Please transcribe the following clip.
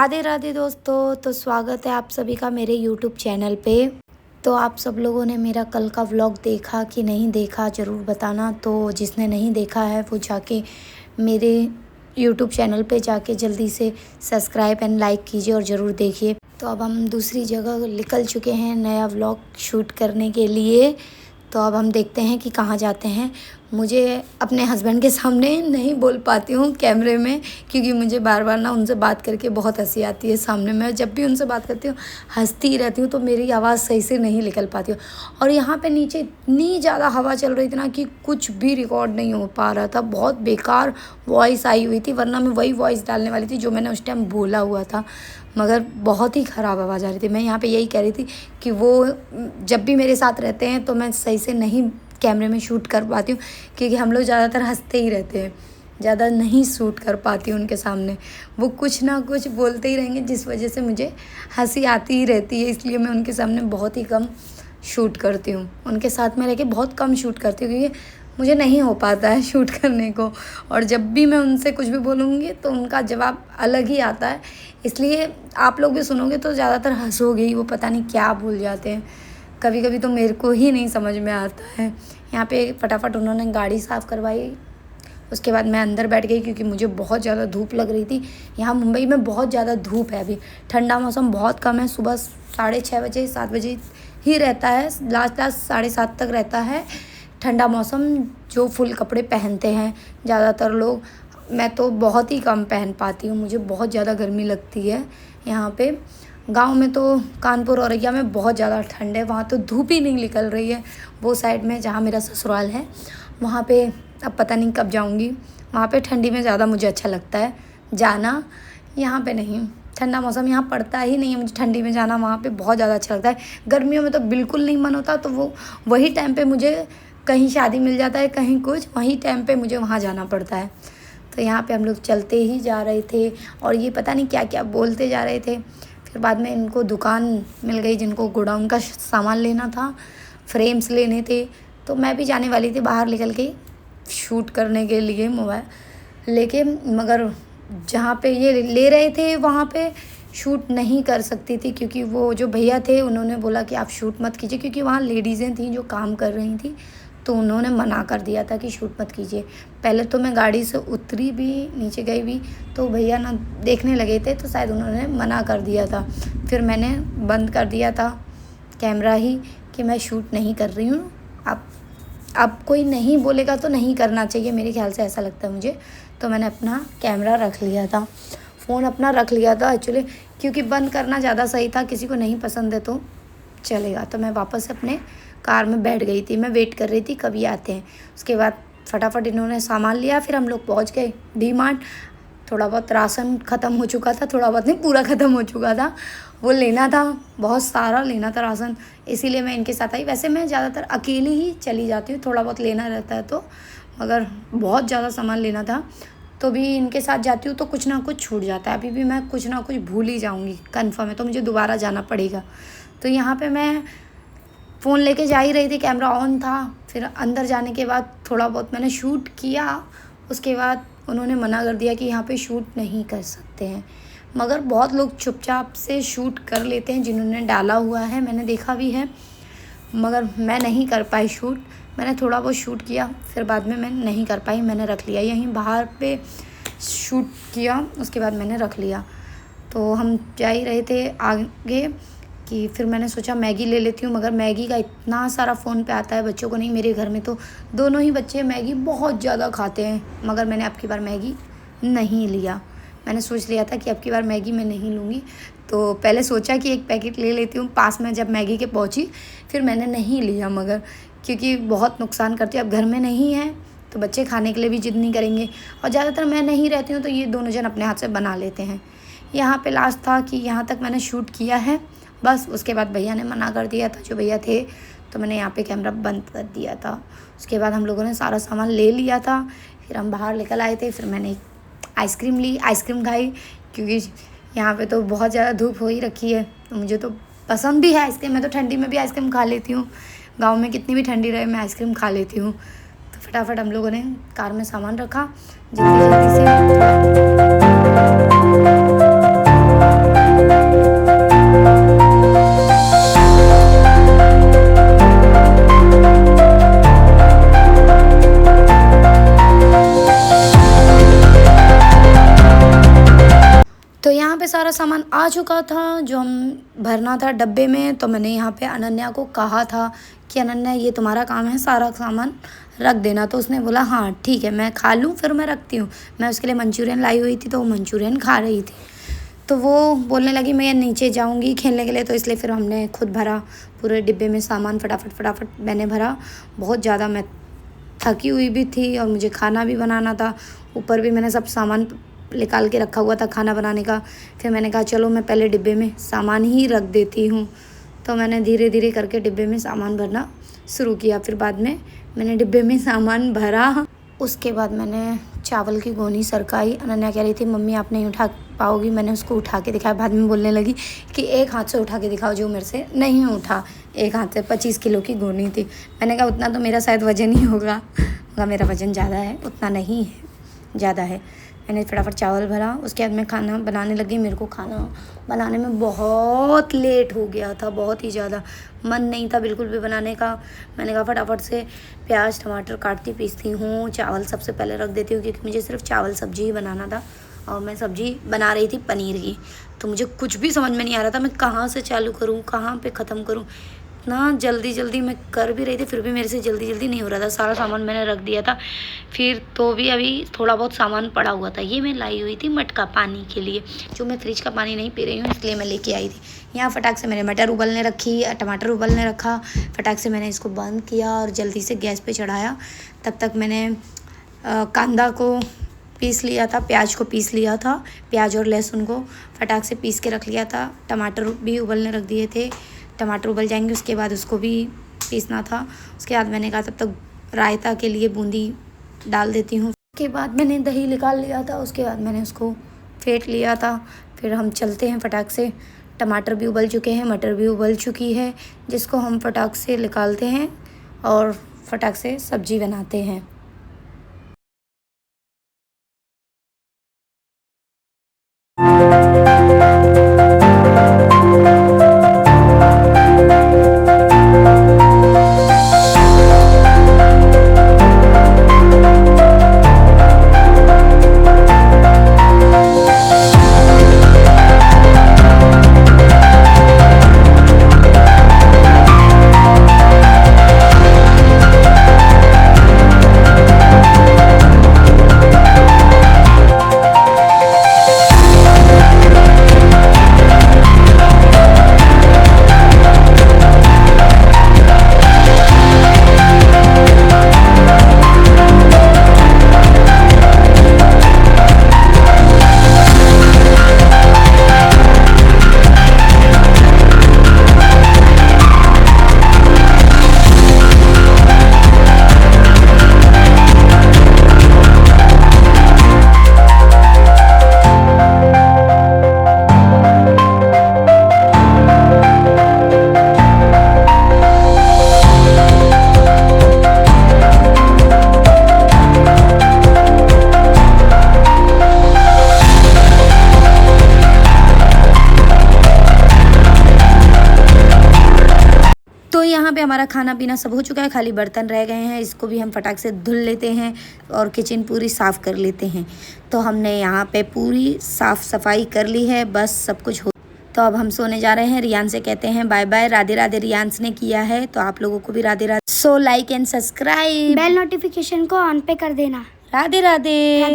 राधे राधे दोस्तों। तो स्वागत है आप सभी का मेरे यूट्यूब चैनल पे। तो आप सब लोगों ने मेरा कल का व्लॉग देखा कि नहीं देखा ज़रूर बताना। तो जिसने नहीं देखा है वो जाके मेरे यूट्यूब चैनल पे जाके जल्दी से सब्सक्राइब एंड लाइक कीजिए और ज़रूर देखिए। तो अब हम दूसरी जगह निकल चुके हैं नया व्लॉग शूट करने के लिए। तो अब हम देखते हैं कि कहाँ जाते हैं। मुझे अपने हस्बैंड के सामने नहीं बोल पाती हूँ कैमरे में, क्योंकि मुझे बार बार ना उनसे बात करके बहुत हंसी आती है। सामने मैं जब भी उनसे बात करती हूँ हंसती रहती हूँ, तो मेरी आवाज़ सही से नहीं निकल पाती हूँ। और यहाँ पे नीचे इतनी ज़्यादा हवा चल रही थी ना कि कुछ भी रिकॉर्ड नहीं हो पा रहा था। बहुत बेकार वॉइस आई हुई थी, वरना मैं वही वॉइस डालने वाली थी जो मैंने उस टाइम बोला हुआ था, मगर बहुत ही ख़राब आवाज़ आ रही थी। मैं यहाँ पे यही कह रही थी कि वो जब भी मेरे साथ रहते हैं तो मैं सही से नहीं कैमरे में शूट कर पाती हूँ, क्योंकि हम लोग ज़्यादातर हंसते ही रहते हैं, ज़्यादा नहीं शूट कर पाती हूँ उनके सामने। वो कुछ ना कुछ बोलते ही रहेंगे जिस वजह से मुझे हंसी आती ही रहती है, इसलिए मैं उनके सामने बहुत ही कम शूट करती हूँ। उनके साथ में रह के बहुत कम शूट करती हूँ, क्योंकि मुझे नहीं हो पाता है शूट करने को। और जब भी मैं उनसे कुछ भी बोलूँगी तो उनका जवाब अलग ही आता है, इसलिए आप लोग भी सुनोगे तो ज़्यादातर हंसोगे ही। वो पता नहीं क्या भूल जाते हैं, कभी कभी तो मेरे को ही नहीं समझ में आता है। यहाँ पे फटाफट उन्होंने गाड़ी साफ़ करवाई, उसके बाद मैं अंदर बैठ गई क्योंकि मुझे बहुत ज़्यादा धूप लग रही थी। यहाँ मुंबई में बहुत ज़्यादा धूप है, अभी ठंडा मौसम बहुत कम है। सुबह 6:30 बजे 7 बजे ही रहता है, लास्ट 7:30 तक रहता है ठंडा मौसम, जो फुल कपड़े पहनते हैं ज़्यादातर लोग। मैं तो बहुत ही कम पहन पाती हूँ, मुझे बहुत ज़्यादा गर्मी लगती है यहाँ पे। गांव में तो कानपुर औरैया में बहुत ज़्यादा ठंड है, वहाँ तो धूप ही नहीं निकल रही है। वो साइड में जहाँ मेरा ससुराल है वहाँ पे अब पता नहीं कब जाऊँगी। वहाँ पे ठंडी में ज़्यादा मुझे अच्छा लगता है जाना, यहाँ पे नहीं। ठंडा मौसम यहाँ पड़ता ही नहीं है, मुझे ठंडी में जाना वहाँ पे बहुत ज़्यादा अच्छा लगता है। गर्मियों में तो बिल्कुल नहीं मन होता, तो वो वही टाइम पे मुझे कहीं शादी मिल जाता है, कहीं कुछ, वही टाइम पे मुझे वहाँ जाना पड़ता है। तो यहाँ पे हम लोग चलते ही जा रहे थे और ये पता नहीं क्या क्या बोलते जा रहे थे। फिर बाद में इनको दुकान मिल गई जिनको गोडाउन का सामान लेना था, फ्रेम्स लेने थे। तो मैं भी जाने वाली थी बाहर निकल के शूट करने के लिए मोबाइल लेके, मगर जहाँ पे ये ले रहे थे वहाँ पे शूट नहीं कर सकती थी, क्योंकि वो जो भैया थे उन्होंने बोला कि आप शूट मत कीजिए, क्योंकि वहाँ लेडीज़ें थी जो काम कर रही थी, तो उन्होंने मना कर दिया था कि शूट मत कीजिए। पहले तो मैं गाड़ी से उतरी भी, नीचे गई भी, तो भैया ना देखने लगे थे, तो शायद उन्होंने मना कर दिया था। फिर मैंने बंद कर दिया था कैमरा ही कि मैं शूट नहीं कर रही हूँ। अब कोई नहीं बोलेगा तो नहीं करना चाहिए, मेरे ख्याल से ऐसा लगता है मुझे। तो मैंने अपना कैमरा रख लिया था, फ़ोन अपना रख लिया था एक्चुअली, क्योंकि बंद करना ज़्यादा सही था। किसी को नहीं पसंद है तो चलेगा। तो मैं वापस अपने कार में बैठ गई थी, मैं वेट कर रही थी कभी आते हैं। उसके बाद फटाफट इन्होंने सामान लिया, फिर हम लोग पहुंच गए डी मार्ट। थोड़ा बहुत राशन ख़त्म हो चुका था, थोड़ा बहुत नहीं पूरा ख़त्म हो चुका था, वो लेना था, बहुत सारा लेना था राशन, इसीलिए मैं इनके साथ आई। वैसे मैं ज़्यादातर अकेली ही चली जाती हूँ, थोड़ा बहुत लेना रहता है तो, मगर बहुत ज़्यादा सामान लेना था तो भी इनके साथ जाती हूँ तो कुछ ना कुछ छूट जाता है। अभी भी मैं कुछ ना कुछ भूल ही जाऊँगी कन्फर्म है, तो मुझे दोबारा जाना पड़ेगा। तो यहाँ पे मैं फ़ोन लेके जा ही रही थी, कैमरा ऑन था। फिर अंदर जाने के बाद थोड़ा बहुत मैंने शूट किया, उसके बाद उन्होंने मना कर दिया कि यहाँ पे शूट नहीं कर सकते हैं। मगर बहुत लोग चुपचाप से शूट कर लेते हैं जिन्होंने डाला हुआ है, मैंने देखा भी है, मगर मैं नहीं कर पाई शूट। मैंने थोड़ा बहुत शूट किया, फिर बाद में मैं नहीं कर पाई, मैंने रख लिया। यहीं बाहर पे शूट किया, उसके बाद मैंने रख लिया। तो हम जा ही रहे थे आगे कि फिर मैंने सोचा मैगी ले लेती हूँ, मगर मैगी का इतना सारा फ़ोन पे आता है। बच्चों को नहीं, मेरे घर में तो दोनों ही बच्चे मैगी बहुत ज़्यादा खाते हैं, मगर मैंने अब की बार मैगी नहीं लिया। मैंने सोच लिया था कि अब की बार मैगी मैं नहीं लूँगी, तो पहले सोचा कि एक पैकेट ले लेती हूँ। पास में जब मैगी के पहुँची फिर मैंने नहीं लिया, मगर क्योंकि बहुत नुकसान करती है। अब घर में नहीं है तो बच्चे खाने के लिए भी जिद नहीं करेंगे, और ज़्यादातर मैं नहीं रहती हूँ तो ये दोनों जन अपने हाथ से बना लेते हैं। यहाँ पे लास्ट था कि यहाँ तक मैंने शूट किया है बस। उसके बाद भैया ने मना कर दिया था, जो भैया थे, तो मैंने यहाँ पे कैमरा बंद कर दिया था। उसके बाद हम लोगों ने सारा सामान ले लिया था, फिर हम बाहर निकल आए थे। फिर मैंने आइसक्रीम ली, आइसक्रीम खाई, क्योंकि यहाँ पे तो बहुत ज़्यादा धूप हो ही रखी है, तो मुझे तो पसंद भी है आइसक्रीम। मैं तो ठंडी में भी आइसक्रीम खा लेती हूँ, गाँव में कितनी भी ठंडी रहे मैं आइसक्रीम खा लेती हूँ। तो फटाफट हम लोगों ने कार में सामान रखा जल्दी जल्दी से। सारा सामान आ चुका था जो हम भरना था डब्बे में। तो मैंने यहाँ पे अनन्या को कहा था कि अनन्या ये तुम्हारा काम है, सारा सामान रख देना। तो उसने बोला हाँ ठीक है, मैं खा लूँ फिर मैं रखती हूँ। मैं उसके लिए मंचूरियन लाई हुई थी तो वो मंचूरियन खा रही थी। तो वो बोलने लगी मैं नीचे जाऊंगी खेलने के लिए, तो इसलिए फिर हमने खुद भरा पूरे डिब्बे में सामान। फटाफट मैंने भरा। बहुत ज़्यादा मैं थकी हुई भी थी और मुझे खाना भी बनाना था। ऊपर भी मैंने सब सामान निकाल के रखा हुआ था खाना बनाने का। फिर मैंने कहा चलो मैं पहले डिब्बे में सामान ही रख देती हूँ। तो मैंने धीरे धीरे करके डिब्बे में सामान भरना शुरू किया। फिर बाद में मैंने डिब्बे में सामान भरा। उसके बाद मैंने चावल की गोनी सरकाई। अनन्या कह रही थी मम्मी आप नहीं उठा पाओगी, मैंने उसको उठा के दिखाया। बाद में बोलने लगी कि एक हाथ से उठा के दिखाओ, जो मेरे से नहीं उठा। एक हाथ से 25 किलो की गोनी थी। मैंने कहा उतना तो मेरा शायद वज़न ही होगा, मेरा वज़न ज़्यादा है, उतना नहीं है, ज़्यादा है। मैंने फटाफट चावल भरा। उसके बाद मैं खाना बनाने लगी। मेरे को खाना बनाने में बहुत लेट हो गया था, बहुत ही ज़्यादा मन नहीं था बिल्कुल भी बनाने का। मैंने कहा फटाफट से प्याज टमाटर काटती पीसती हूँ, चावल सबसे पहले रख देती हूँ क्योंकि मुझे सिर्फ चावल सब्जी ही बनाना था। और मैं सब्जी बना रही थी पनीर की। तो मुझे कुछ भी समझ में नहीं आ रहा था मैं कहाँ से चालू करूँ, कहाँ पे ख़त्म करूँ। इतना जल्दी मैं कर भी रही थी फिर भी मेरे से जल्दी नहीं हो रहा था। सारा सामान मैंने रख दिया था। फिर तो भी अभी थोड़ा बहुत सामान पड़ा हुआ था। ये मैं लाई हुई थी मटका पानी के लिए, जो मैं फ्रिज का पानी नहीं पी रही हूँ इसलिए मैं लेके आई थी। यहाँ फटाक से मैंने मटर उबलने रखी, टमाटर उबलने रखा। फटाक से मैंने इसको बंद किया और जल्दी से गैस पे चढ़ाया। तब तक मैंने कांदा को पीस लिया था, प्याज को पीस लिया था, प्याज और लहसुन को फटाक से पीस के रख लिया था। टमाटर भी उबलने रख दिए थे। टमाटर उबल जाएंगे उसके बाद उसको भी पीसना था। उसके बाद मैंने कहा तब तक रायता के लिए बूंदी डाल देती हूँ। उसके बाद मैंने दही निकाल लिया था। उसके बाद मैंने उसको फेंट लिया था। फिर हम चलते हैं फटाक से। टमाटर भी उबल चुके हैं, मटर भी उबल चुकी है, जिसको हम फटाक से निकालते हैं और फटाक से सब्जी बनाते हैं। तो यहाँ पे हमारा खाना पीना सब हो चुका है, खाली बर्तन रह गए हैं। इसको भी हम फटाक से धुल लेते हैं और किचन पूरी साफ़ कर लेते हैं। तो हमने यहाँ पे पूरी साफ़ सफाई कर ली है, बस सब कुछ हो। तो अब हम सोने जा रहे हैं। रियान से कहते हैं बाय बाय। राधे राधे रियांश ने किया है तो आप लोगों को भी Radhe Radhe. So like and subscribe, bell notification को ऑन पे कर देना। राधे राधे।